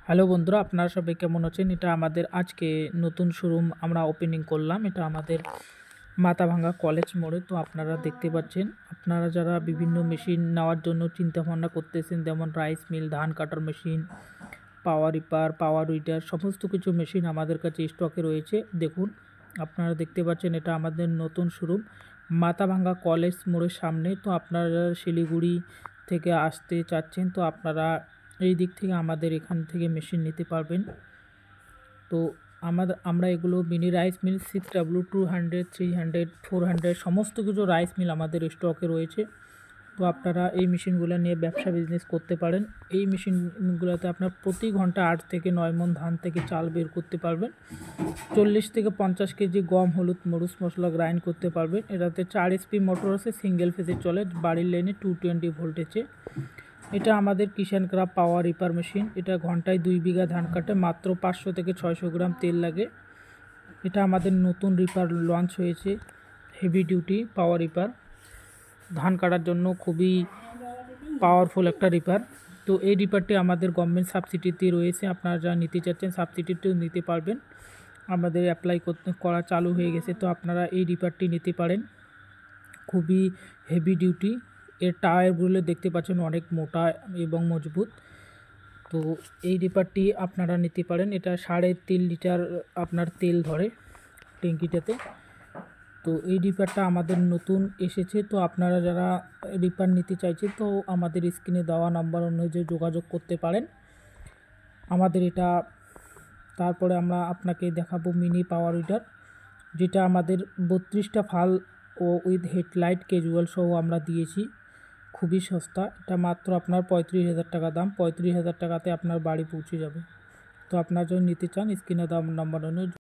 Hello বন্ধুরা, আপনারা সবাই কেমন আছেন? এটা আমাদের আজকে নতুন শোরুম আমরা ওপেনিং করলাম। এটা আমাদের মাথাভাঙ্গা কলেজ মোড়ে। তো আপনারা দেখতে পাচ্ছেন, আপনারা যারা বিভিন্ন মেশিন নেওয়ার জন্য চিন্তাভাবনা করতেছেন, যেমন রাইস মিল, ধান কাটার মেশিন, পাওয়ার রিপার, পাওয়ার উইডার, সমস্ত কিছু মেশিন আমাদের কাছে স্টকে রয়েছে। দেখুন, আপনারা দেখতে পাচ্ছেন এটা আমাদের নতুন শোরুম মাথাভাঙ্গা কলেজ মোড়ের সামনে। তো আপনারা শিলিগুড়ি থেকে আসতে চাচ্ছেন, তো আপনারা এই দিক থেকে আমাদের এখান থেকে মেশিন নিতে পারবেন। তো আমরা এগুলো মিনি রাইস মিল 6W, 200, 300, 400 সমস্ত কিছু রাইস মিল আমাদের স্টকে রয়েছে। তো আপনারা এই মেশিনগুলো নিয়ে ব্যবসা বিজনেস করতে পারেন। এই মেশিনগুলোতে আপনার প্রতি ঘন্টা 8 থেকে 9 মণ ধান থেকে চাল বের করতে পারবেন। 40 থেকে 50 কেজি গম, হলুদ, মরিচ মশলা গ্রাইন্ড করতে পারবেন। এটাতে 4 SP মোটর আছে, সিঙ্গেল ফেজে চলে, বাড়ির লাইনে 220 ভোল্টেজে। এটা আমাদের কিষান ক্রাফট পাওয়ার রিপার মেশিন। এটা ঘন্টায় 2 বিঘা ধান কাটে, মাত্র 500 থেকে 600 গ্রাম তেল লাগে। এটা আমাদের নতুন রিপার লঞ্চ হয়েছে, হেভি ডিউটি পাওয়ার রিপার, ধান কাটার জন্য খুবই পাওয়ারফুল একটা রিপার। তো এই রিপারটি আমাদের গভর্নমেন্ট সাবসিডিতে রয়েছে। আপনারা যারা নিতে চাচ্ছেন সাবসিডিতেও নিতে পারবেন, আমাদের অ্যাপ্লাই করা চালু হয়ে গেছে। তো আপনারা এই রিপারটি নিতে পারেন, খুবই হেভি ডিউটি। এর টায়ারগুলো দেখতে পাচ্ছেন অনেক মোটা এবং মজবুত। তো এই রিপারটি আপনারা নিতে পারেন। এটা 3.5 লিটার আপনার তেল ধরে ট্যাঙ্কিটাতে। তো এই রিপারটা আমাদের নতুন এসেছে। তো আপনারা যারা রিপার নিতে চাইছেন, তো আমাদের স্ক্রিনে দেওয়া নাম্বার অনুযায়ী যোগাযোগ করতে পারেন আমাদের এটা। তারপরে আমরা আপনাকে দেখাবো মিনি পাওয়ার উইডার, যেটা আমাদের 32টা ফাল ও উইথ হেডলাইট ক্যাজুয়াল সহ আমরা দিয়েছি। খুবই সস্তা, এটা মাত্র আপনার 35,000 টাকা দাম। 35,000 টাকাতে আপনার বাড়ি পৌঁছে যাবে। তো আপনার যদি নিতে চান, স্ক্রিনে দেওয়া নাম্বার অনুযায়ী